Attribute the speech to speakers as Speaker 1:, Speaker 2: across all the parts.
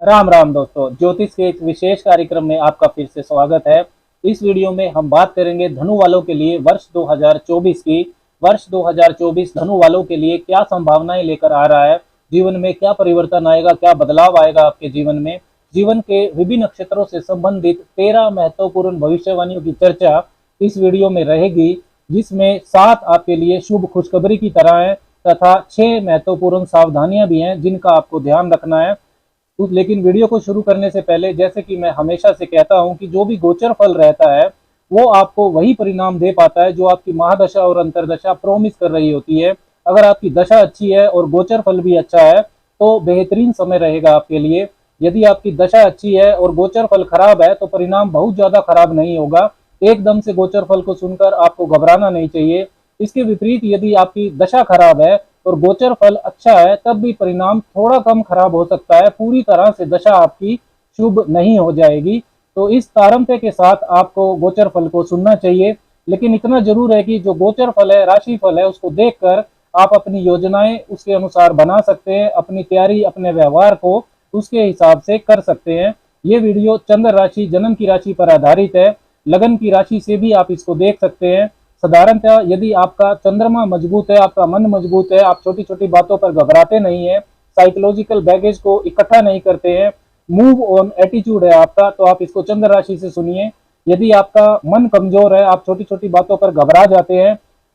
Speaker 1: राम राम दोस्तों, ज्योतिष के एक विशेष कार्यक्रम में आपका फिर से स्वागत है। इस वीडियो में हम बात करेंगे धनु वालों के लिए वर्ष 2024 की। वर्ष 2024 धनु वालों के लिए क्या संभावनाएं लेकर आ रहा है, जीवन में क्या परिवर्तन आएगा, क्या बदलाव आएगा आपके जीवन में। जीवन के विभिन्न नक्षत्रों से संबंधित 13 महत्वपूर्ण भविष्यवाणियों की चर्चा इस वीडियो में रहेगी, जिसमें 7 आपके लिए शुभ खुशखबरी की तरह है तथा 6 महत्वपूर्ण सावधानियां भी हैं जिनका आपको ध्यान रखना है। लेकिन वीडियो को शुरू करने से पहले, जैसे कि मैं हमेशा से कहता हूं कि जो भी गोचर फल रहता है वो आपको वही परिणाम दे पाता है जो आपकी महादशा और अंतरदशा प्रोमिस कर रही होती है। अगर आपकी दशा अच्छी है और गोचर फल भी अच्छा है तो बेहतरीन समय रहेगा आपके लिए। यदि आपकी दशा अच्छी है और गोचर फल खराब है तो परिणाम बहुत ज्यादा खराब नहीं होगा। एकदम से गोचर फल को सुनकर आपको घबराना नहीं चाहिए। इसके विपरीत यदि आपकी दशा खराब है और गोचर फल अच्छा है तब भी परिणाम थोड़ा कम खराब हो सकता है, पूरी तरह से दशा आपकी शुभ नहीं हो जाएगी। तो इस तारतम्य के साथ आपको गोचर फल को सुनना चाहिए। लेकिन इतना जरूर है कि जो गोचर फल है, राशि फल है, उसको देखकर आप अपनी योजनाएं उसके अनुसार बना सकते हैं, अपनी तैयारी, अपने व्यवहार को उसके हिसाब से कर सकते हैं। ये वीडियो चंद्र राशि, जन्म की राशि पर आधारित है। लगन की राशि से भी आप इसको देख सकते हैं। साधारणतः यदि आपका चंद्रमा मजबूत है, आपका मन मजबूत है, आप छोटी छोटी बातों पर घबराते नहीं है, साइकोलॉजिकल बैगेज को इकट्ठा नहीं करते हैं, मूव ऑन एटीट्यूड है आपका, तो आप इसको चंद्र राशि से सुनिए। यदि आपका मन कमजोर है, आप छोटी छोटी बातों पर घबरा जाते हैं,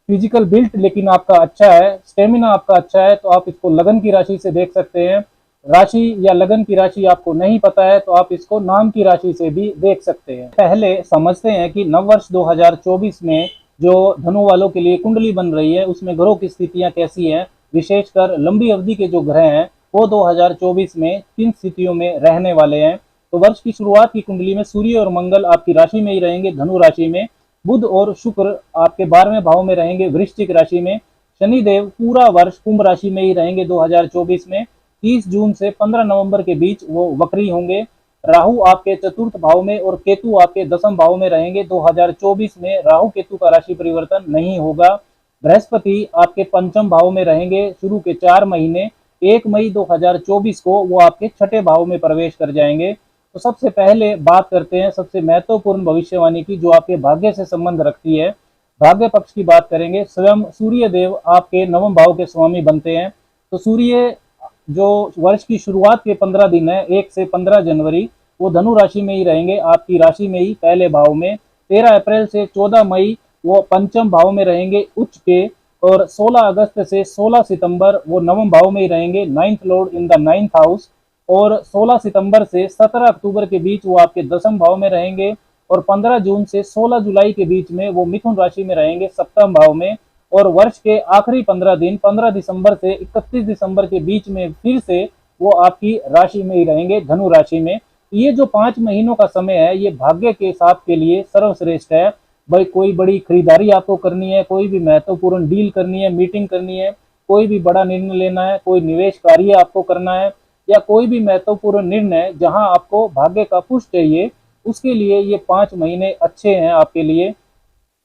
Speaker 1: फिजिकल बिल्ट लेकिन आपका अच्छा है, स्टेमिना आपका अच्छा है, तो आप इसको लगन की राशि से देख सकते हैं। राशि या लगन की राशि आपको नहीं पता है तो आप इसको नाम की राशि से भी देख सकते हैं। पहले समझते हैं कि नववर्ष 2024 में जो धनु वालों के लिए कुंडली बन रही है उसमें ग्रहों की स्थितियां कैसी हैं। विशेषकर लंबी अवधि के जो ग्रह हैं वो 2024 में किन स्थितियों में रहने वाले हैं। तो वर्ष की शुरुआत की कुंडली में सूर्य और मंगल आपकी राशि में ही रहेंगे, धनु राशि में। बुध और शुक्र आपके 12वें भाव में रहेंगे, वृश्चिक राशि में। शनिदेव पूरा वर्ष कुंभ राशि में ही रहेंगे 2024 में। 30 जून से 15 नवंबर के बीच वो वक्री होंगे। राहु आपके चतुर्थ भाव में और केतु आपके दसम भाव में रहेंगे। 2024 में राहु केतु का राशि परिवर्तन नहीं होगा। बृहस्पति आपके पंचम भाव में रहेंगे शुरू के 4 महीने। 1 मई 2024 को वो आपके छठे भाव में प्रवेश कर जाएंगे। तो सबसे पहले बात करते हैं सबसे महत्वपूर्ण भविष्यवाणी की जो आपके भाग्य से संबंध रखती है। भाग्य पक्ष की बात करेंगे। स्वयं सूर्य देव आपके नवम भाव के स्वामी बनते हैं। तो सूर्य जो वर्ष की शुरुआत के 15 दिन है, 1 से 15 जनवरी, वो धनु राशि में ही रहेंगे, आपकी राशि में ही पहले भाव में। 13 अप्रैल से 14 मई वो पंचम भाव में रहेंगे उच्च के, और 16 अगस्त से 16 सितंबर वो नवम भाव में ही रहेंगे, 9th Lord in the 9th house. और 16 सितंबर से 17 अक्टूबर के बीच वो आपके दसम भाव में रहेंगे, और 15 जून से 16 जुलाई के बीच में वो मिथुन राशि में रहेंगे, सप्तम भाव में। और वर्ष के आखिरी 15 दिन 15 दिसंबर से 31 दिसंबर के बीच में फिर से वो आपकी राशि में ही रहेंगे, धनु राशि में। ये जो 5 महीनों का समय है ये भाग्य के साथ के लिए सर्वश्रेष्ठ है। भाई कोई बड़ी खरीदारी आपको करनी है, कोई भी महत्वपूर्ण डील करनी है, मीटिंग करनी है, कोई भी बड़ा निर्णय लेना है, कोई निवेश कार्य आपको करना है, या कोई भी महत्वपूर्ण निर्णय जहां आपको भाग्य का पुश चाहिए, उसके लिए ये 5 महीने अच्छे हैं आपके लिए।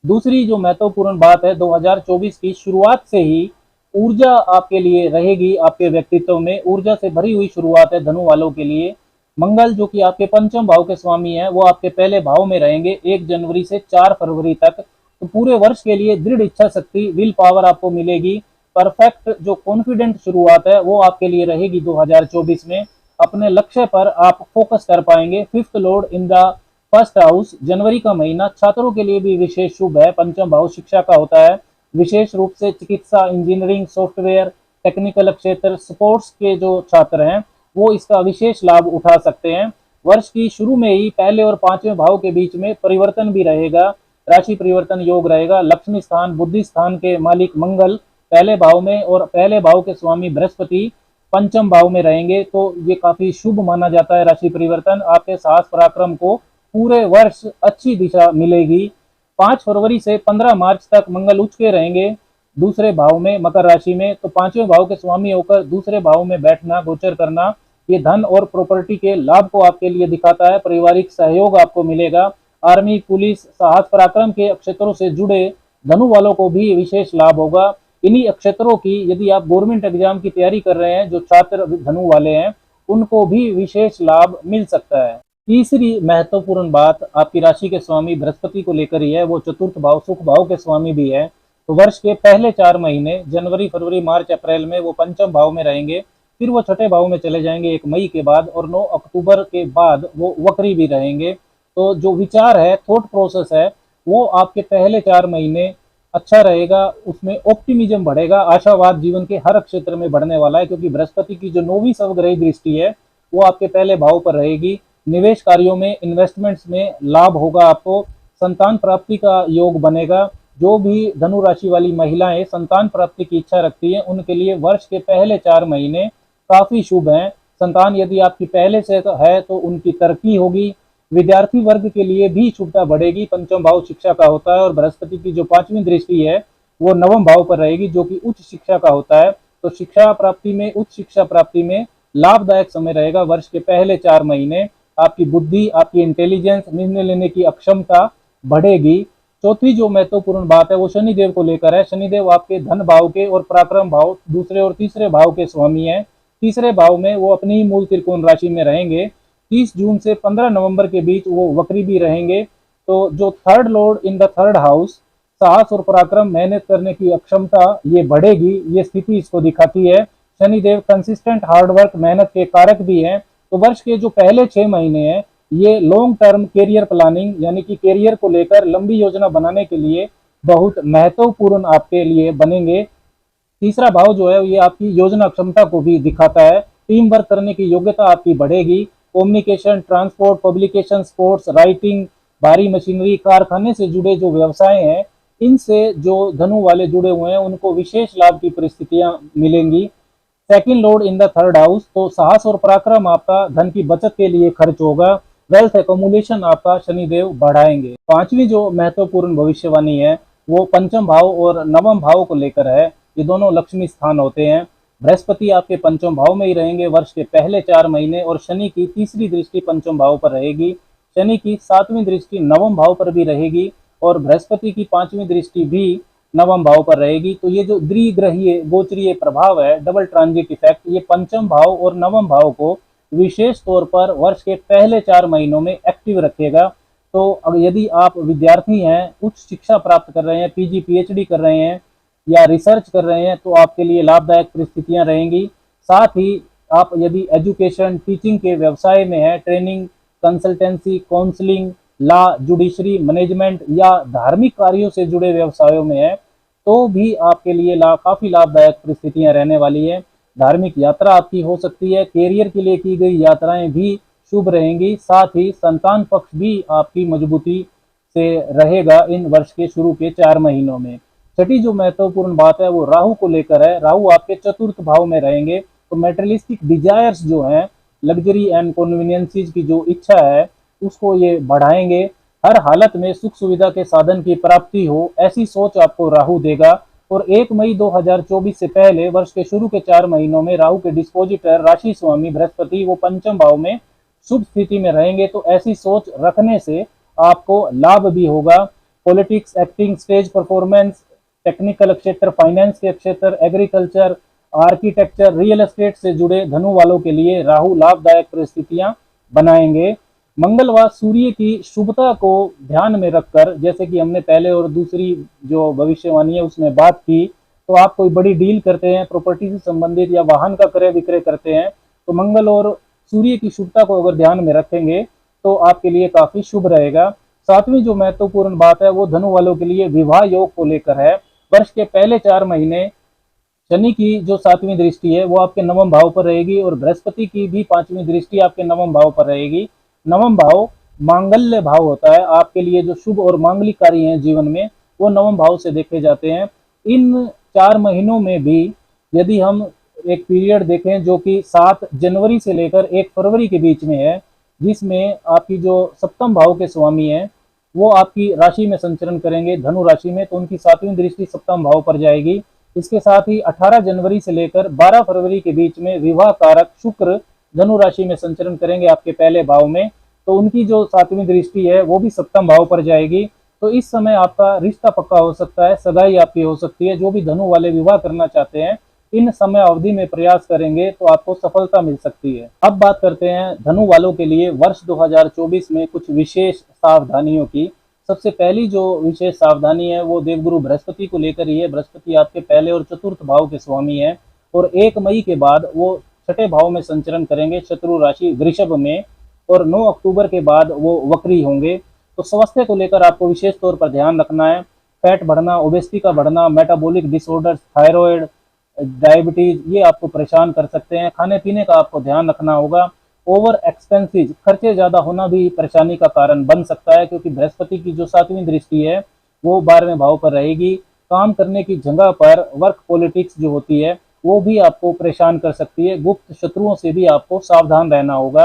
Speaker 1: दूसरी जो महत्वपूर्ण बात है, 2024 की शुरुआत से ही ऊर्जा आपके लिए रहेगी, आपके व्यक्तित्व में ऊर्जा से भरी हुई शुरुआत है धनु वालों के लिए। मंगल जो कि आपके पंचम भाव के स्वामी हैं वो आपके पहले भाव में रहेंगे 1 जनवरी से 4 फरवरी तक। तो पूरे वर्ष के लिए दृढ़ इच्छा शक्ति, विल पावर आपको मिलेगी। परफेक्ट जो कॉन्फिडेंट शुरुआत है वो आपके लिए रहेगी 2024 में। अपने लक्ष्य पर आप फोकस कर पाएंगे। 5th lord in the first house, जनवरी का महीना छात्रों के लिए भी विशेष शुभ है। पंचम भाव शिक्षा का होता है, विशेष रूप से चिकित्सा, इंजीनियरिंग, सॉफ्टवेयर, टेक्निकल क्षेत्र, स्पोर्ट्स के जो छात्र हैं वो इसका विशेष लाभ उठा सकते हैं। वर्ष की शुरू में ही पहले और 5वें भाव के बीच में परिवर्तन भी रहेगा, राशि परिवर्तन योग रहेगा। लक्ष्मी स्थान, बुद्धि स्थान के मालिक मंगल पहले भाव में और पहले भाव के स्वामी बृहस्पति पंचम भाव में रहेंगे, तो ये काफी शुभ माना जाता है राशि परिवर्तन। आपके साहस पराक्रम को पूरे वर्ष अच्छी दिशा मिलेगी। 5 फरवरी से 15 मार्च तक मंगल उच्च के रहेंगे दूसरे भाव में, मकर राशि में। तो 5वें भाव के स्वामी होकर दूसरे भाव में बैठना, गोचर करना, ये धन और प्रॉपर्टी के लाभ को आपके लिए दिखाता है। पारिवारिक सहयोग आपको मिलेगा। आर्मी, पुलिस, साहस पराक्रम के क्षेत्रों से जुड़े धनु वालों को भी विशेष लाभ होगा। इन्हीं क्षेत्रों की यदि आप गवर्नमेंट एग्जाम की तैयारी कर रहे हैं, जो छात्र धनु वाले हैं, उनको भी विशेष लाभ मिल सकता है। तीसरी महत्वपूर्ण बात आपकी राशि के स्वामी बृहस्पति को लेकर ही है, वो चतुर्थ भाव सुख भाव के स्वामी भी है। तो वर्ष के पहले 4 महीने जनवरी, फरवरी, मार्च, अप्रैल में वो पंचम भाव में रहेंगे, फिर वो छठे भाव में चले जाएंगे 1 मई के बाद, और 9 अक्टूबर के बाद वो वक्री भी रहेंगे। तो जो विचार है, थॉट प्रोसेस है, वो आपके पहले 4 महीने अच्छा रहेगा, उसमें ऑप्टिमिज्म बढ़ेगा, आशावाद जीवन के हर क्षेत्र में बढ़ने वाला है, क्योंकि बृहस्पति की जो 9वीं स्वग्रही दृष्टि है वो आपके पहले भाव पर रहेगी। निवेश कार्यों में, इन्वेस्टमेंट्स में लाभ होगा आपको, संतान प्राप्ति का योग बनेगा। जो भी धनु राशि वाली महिलाएं संतान प्राप्ति की इच्छा रखती हैं, उनके लिए वर्ष के पहले 4 महीने काफी शुभ हैं। संतान यदि आपकी पहले से है तो उनकी तरक्की होगी। विद्यार्थी वर्ग के लिए भी शुभता बढ़ेगी। पंचम भाव शिक्षा का होता है, और बृहस्पति की जो 5वीं दृष्टि है वो 9वें भाव पर रहेगी, जो कि उच्च शिक्षा का होता है। तो शिक्षा प्राप्ति में, उच्च शिक्षा प्राप्ति में लाभदायक समय रहेगा वर्ष के पहले 4 महीने। आपकी बुद्धि, आपकी इंटेलिजेंस, निर्णय लेने की अक्षमता बढ़ेगी। चौथी जो महत्वपूर्ण बात है वो शनिदेव को लेकर है। शनिदेव आपके धन भाव के और पराक्रम भाव, दूसरे और तीसरे भाव के स्वामी हैं। तीसरे भाव में वो अपनी ही मूल त्रिकोण राशि में रहेंगे। 30 जून से 15 नवंबर के बीच वो वक्री भी रहेंगे। तो जो third Lord in the third house, साहस और पराक्रम, मेहनत करने की अक्षमता ये बढ़ेगी, ये स्थिति इसको दिखाती है। शनिदेव कंसिस्टेंट हार्डवर्क, मेहनत के कारक भी हैं। तो वर्ष के जो पहले 6 महीने हैं ये लॉन्ग टर्म कैरियर प्लानिंग, यानी कि कैरियर को लेकर लंबी योजना बनाने के लिए बहुत महत्वपूर्ण आपके लिए बनेंगे। तीसरा भाव जो है ये आपकी योजना क्षमता को भी दिखाता है। टीम वर्क करने की योग्यता आपकी बढ़ेगी। Communication, transport, publication, sports, writing, भारी मशीनरी, कारखाने से जुड़े जो व्यवसाय हैं, इनसे जो धनु वाले जुड़े हुए हैं उनको विशेष लाभ की परिस्थितियां मिलेंगी। Second Lord in the third house, तो साहस और पराक्रम आपका धन की बचत के लिए खर्च होगा। वेल्थ एकमुलेशन आपका शनिदेव बढ़ाएंगे। 5वीं जो महत्वपूर्ण भविष्यवाणी है वो पंचम भाव और नवम भाव को लेकर है। ये दोनों लक्ष्मी स्थान होते हैं। बृहस्पति आपके पंचम भाव में ही रहेंगे वर्ष के पहले 4 महीने, और शनि की तीसरी दृष्टि पंचम भाव पर रहेगी। शनि की 7वीं दृष्टि नवम भाव पर भी रहेगी, और बृहस्पति की 5वीं दृष्टि भी नवम भाव पर रहेगी। तो ये जो द्विग्रहीय गोचरीय प्रभाव है, डबल ट्रांजिट इफेक्ट, ये पंचम भाव और नवम भाव को विशेष तौर पर वर्ष के पहले 4 महीनों में एक्टिव रखेगा। तो अब यदि आप विद्यार्थी हैं, उच्च शिक्षा प्राप्त कर रहे हैं, पीजी पीएचडी कर रहे हैं या रिसर्च कर रहे हैं, तो आपके लिए लाभदायक परिस्थितियां रहेंगी। साथ ही आप यदि एजुकेशन, टीचिंग के व्यवसाय में है, training, consultancy, counselling, law, judiciary, management या धार्मिक कार्यों से जुड़े व्यवसायों में है, तो भी आपके लिए काफी लाभदायक परिस्थितियां रहने वाली है। धार्मिक यात्रा आपकी हो सकती है। कैरियर के लिए की गई यात्राएं भी शुभ रहेंगी। साथ ही संतान पक्ष भी आपकी मजबूती से रहेगा इन वर्ष के शुरू के 4 महीनों में। छठी जो महत्वपूर्ण बात है वो राहु को लेकर है। राहु आपके चतुर्थ भाव में रहेंगे, तो मेटेरियलिस्टिक डिजायर्स जो हैं, लग्जरी एंड कन्वीनियंसेस की जो इच्छा है उसको ये बढ़ाएंगे। हर हालत में सुख सुविधा के साधन की प्राप्ति हो, ऐसी सोच आपको राहु देगा। और 1 मई 2024 से पहले वर्ष के शुरू के 4 महीनों में राहु के डिस्पोजिटर राशि स्वामी बृहस्पति वो पंचम भाव में शुभ स्थिति में रहेंगे। तो ऐसी सोच रखने से आपको लाभ भी होगा। Politics, acting, stage performance, technical क्षेत्र, फाइनेंस के क्षेत्र, एग्रीकल्चर, आर्किटेक्चर, रियल एस्टेट से जुड़े धनु वालों के लिए राहु लाभदायक परिस्थितियां बनाएंगे। मंगल व सूर्य की शुभता को ध्यान में रखकर, जैसे कि हमने पहले और दूसरी जो भविष्यवाणी है उसमें बात की, तो आप कोई बड़ी डील करते हैं, प्रॉपर्टी से संबंधित या वाहन का क्रय विक्रय करते हैं, तो मंगल और सूर्य की शुभता को अगर ध्यान में रखेंगे तो आपके लिए काफी शुभ रहेगा। 7वीं जो महत्वपूर्ण बात है वो धनु वालों के लिए विवाह योग को लेकर है। वर्ष के पहले 4 महीने शनि की जो 7वीं दृष्टि है वो आपके नवम भाव पर रहेगी, और बृहस्पति की भी 5वीं दृष्टि आपके नवम भाव पर रहेगी। नवम भाव मांगल्य भाव होता है। आपके लिए जो शुभ और मांगलिक कार्य हैं जीवन में वो नवम भाव से देखे जाते हैं। इन 4 महीनों में भी यदि हम एक पीरियड देखें जो कि 7 जनवरी से लेकर 1 फरवरी के बीच में है, जिसमें आपकी जो सप्तम भाव के स्वामी हैं वो आपकी राशि में संचरण करेंगे, धनु राशि में, तो उनकी 7वीं दृष्टि सप्तम भाव पर जाएगी। इसके साथ ही 18 जनवरी से लेकर 12 फरवरी के बीच में विवाह कारक शुक्र धनु राशि में संचरण करेंगे आपके पहले भाव में, तो उनकी जो 7वीं दृष्टि है वो भी सप्तम भाव पर जाएगी। तो इस समय आपका रिश्ता पक्का हो सकता है, सगाई आपकी हो सकती है। जो भी धनु वाले विवाह करना चाहते हैं इन समय अवधि में प्रयास करेंगे तो आपको सफलता मिल सकती है। अब बात करते हैं धनु वालों के लिए वर्ष 2024 में कुछ विशेष सावधानियों की। सबसे पहली जो विशेष सावधानी है वो देवगुरु बृहस्पति को लेकर ही है। बृहस्पति आपके पहले और चतुर्थ भाव के स्वामी है और 1 मई के बाद वो छठे भाव में संचरण करेंगे, शत्रु राशि वृषभ में, और 9 अक्टूबर के बाद वो वक्री होंगे। तो स्वास्थ्य को लेकर आपको विशेष तौर पर ध्यान रखना है। फैट बढ़ना, ओबेसिटी का बढ़ना, मेटाबॉलिक डिसऑर्डर्स, थायराइड, डायबिटीज, ये आपको परेशान कर सकते हैं। खाने पीने का आपको ध्यान रखना होगा। ओवर एक्सपेंसिव, खर्चे ज्यादा होना भी परेशानी का कारण बन सकता है, क्योंकि बृहस्पति की जो 7वीं दृष्टि है वो 12वें भाव पर रहेगी। काम करने की जगह पर वर्क पॉलिटिक्स जो होती है वो भी आपको परेशान कर सकती है। गुप्त शत्रुओं से भी आपको सावधान रहना होगा।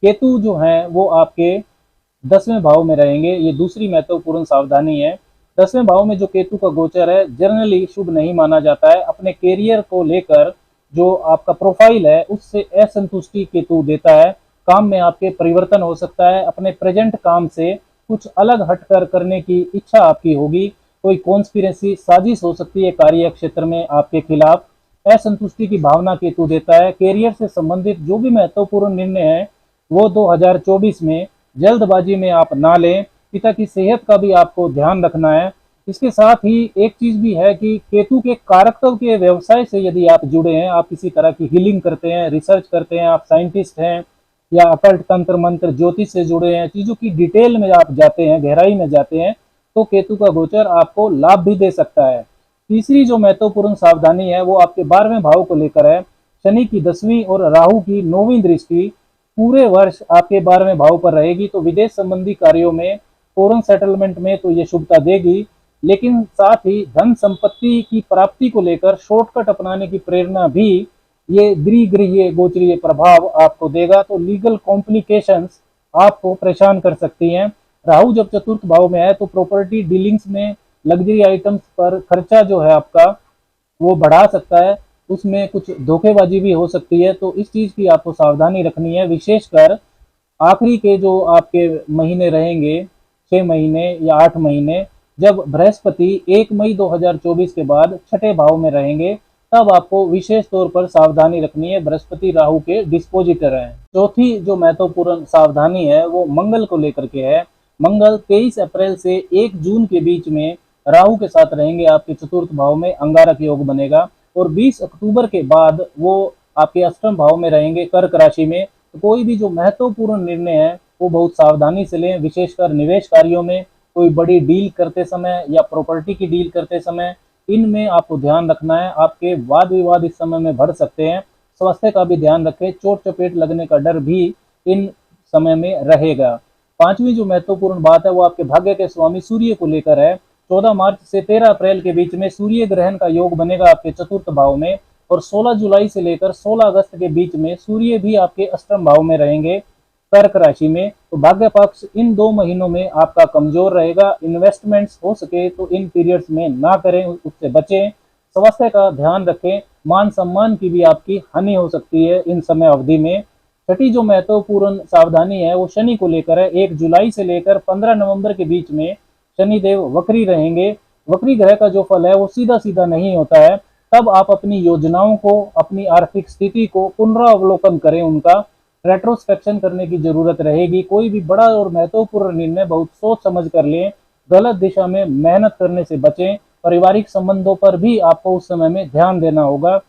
Speaker 1: केतु जो है वो आपके 10वें भाव में रहेंगे, ये दूसरी महत्वपूर्ण सावधानी है। 10वें भाव में जो केतु का गोचर है जनरली शुभ नहीं माना जाता है। अपने कैरियर को लेकर जो आपका प्रोफाइल है उससे असंतुष्टि केतु देता है। काम में आपके परिवर्तन हो सकता है। अपने प्रेजेंट काम से कुछ अलग हटकर करने की इच्छा आपकी होगी। कोई कॉन्स्पिरेसी, साजिश हो सकती है कार्य क्षेत्र में आपके खिलाफ। असंतुष्टि की भावना केतु देता है। कैरियर से संबंधित जो भी महत्वपूर्ण निर्णय है वो 2024 में जल्दबाजी में आप ना लें। पिता की सेहत का भी आपको ध्यान रखना है। इसके साथ ही एक चीज भी है कि केतु के कारकत्व के व्यवसाय से यदि आप जुड़े हैं, आप किसी तरह की हीलिंग करते हैं, रिसर्च करते हैं, आप साइंटिस्ट हैं या अकल्ट तंत्र मंत्र ज्योतिष से जुड़े हैं, चीजों की डिटेल में आप जाते हैं, गहराई में जाते हैं, तो केतु का गोचर आपको लाभ भी दे सकता है। तीसरी जो महत्वपूर्ण सावधानी है वो आपके 12वें भाव को लेकर है। शनि की 10वीं और राहु की 9वीं दृष्टि पूरे वर्ष आपके 12वें भाव पर रहेगी। तो विदेश संबंधी कार्यों में, फॉरेन सेटलमेंट में तो ये शुभता देगी, लेकिन साथ ही धन संपत्ति की प्राप्ति को लेकर शॉर्टकट अपनाने की प्रेरणा भी ये द्विगृहीय गोचरीय प्रभाव आपको देगा। तो लीगल कॉम्प्लिकेशंस आपको परेशान कर सकती हैं। राहु जब चतुर्थ भाव में है तो प्रॉपर्टी डीलिंग्स में लग्जरी आइटम्स पर खर्चा जो है आपका वो बढ़ा सकता है, उसमें कुछ धोखेबाजी भी हो सकती है। तो इस चीज की आपको सावधानी रखनी है। विशेषकर आखिरी के जो आपके महीने रहेंगे, 6 महीने या 8 महीने, जब बृहस्पति 1 मई 2024 के बाद छठे भाव में रहेंगे, तब आपको विशेष तौर पर सावधानी रखनी है। बृहस्पति राहु के डिस्पोजिटर हैं। चौथी जो महत्वपूर्ण सावधानी है वो मंगल को लेकर के है। मंगल 23 अप्रैल से 1 जून के बीच में राहु के साथ रहेंगे, आपके चतुर्थ भाव में अंगारक योग बनेगा, और 20 अक्टूबर के बाद वो आपके अष्टम भाव में रहेंगे, कर्क राशि में। तो कोई भी जो महत्वपूर्ण निर्णय है वो बहुत सावधानी से लें, विशेषकर निवेश कार्यों में, कोई बड़ी डील करते समय या प्रॉपर्टी की डील करते समय, इनमें आपको ध्यान रखना है। आपके वाद विवाद इस समय में बढ़ सकते हैं। स्वास्थ्य का भी ध्यान रखें, चोट चपेट लगने का डर भी इन समय में रहेगा। पांचवी जो महत्वपूर्ण बात है वो आपके भाग्य के स्वामी सूर्य को लेकर है। 14 मार्च से 13 अप्रैल के बीच में सूर्य ग्रहण का योग बनेगा आपके चतुर्थ भाव में, और 16 जुलाई से लेकर 16 अगस्त के बीच में सूर्य भी आपके अष्टम भाव में रहेंगे, कर्क राशि में। तो भाग्य पक्ष इन 2 महीनों में आपका कमजोर रहेगा। इन्वेस्टमेंट्स हो सके तो इन पीरियड्स में ना करें, उससे बचें। स्वास्थ्य का ध्यान रखें। मान सम्मान की भी आपकी हानि हो सकती है इन समय अवधि में। छठी जो महत्वपूर्ण सावधानी है वो शनि को लेकर है। 1 जुलाई से लेकर 15 नवंबर के बीच में शनिदेव वक्री रहेंगे। वक्री ग्रह का जो फल है वो सीधा सीधा नहीं होता है। तब आप अपनी योजनाओं को, अपनी आर्थिक स्थिति को पुनरावलोकन करें, उनका रेट्रोस्पेक्शन करने की जरूरत रहेगी। कोई भी बड़ा और महत्वपूर्ण निर्णय बहुत सोच समझ कर लें। गलत दिशा में मेहनत करने से बचें। पारिवारिक संबंधों पर भी आपको उस समय में ध्यान देना होगा।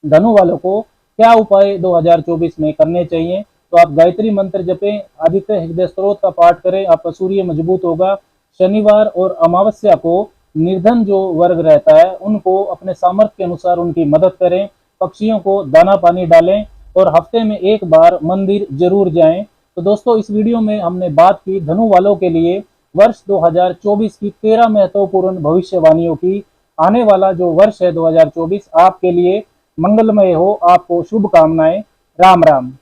Speaker 1: धनु वालों को क्या उपाय 2024 में करने चाहिए? तो आप गायत्री मंत्र जपें, आदित्य हृदय स्त्रोत का पाठ करें, आपका सूर्य मजबूत होगा। शनिवार और अमावस्या को निर्धन जो वर्ग रहता है उनको अपने सामर्थ्य के अनुसार उनकी मदद करें। पक्षियों को दाना पानी डालें और हफ्ते में 1 बार मंदिर जरूर जाएं। तो दोस्तों, इस वीडियो में हमने बात की धनु वालों के लिए वर्ष 2024 की 13 महत्वपूर्ण भविष्यवाणियों की। आने वाला जो वर्ष है 2024 आपके लिए मंगलमय हो। आपको शुभकामनाएं। राम राम।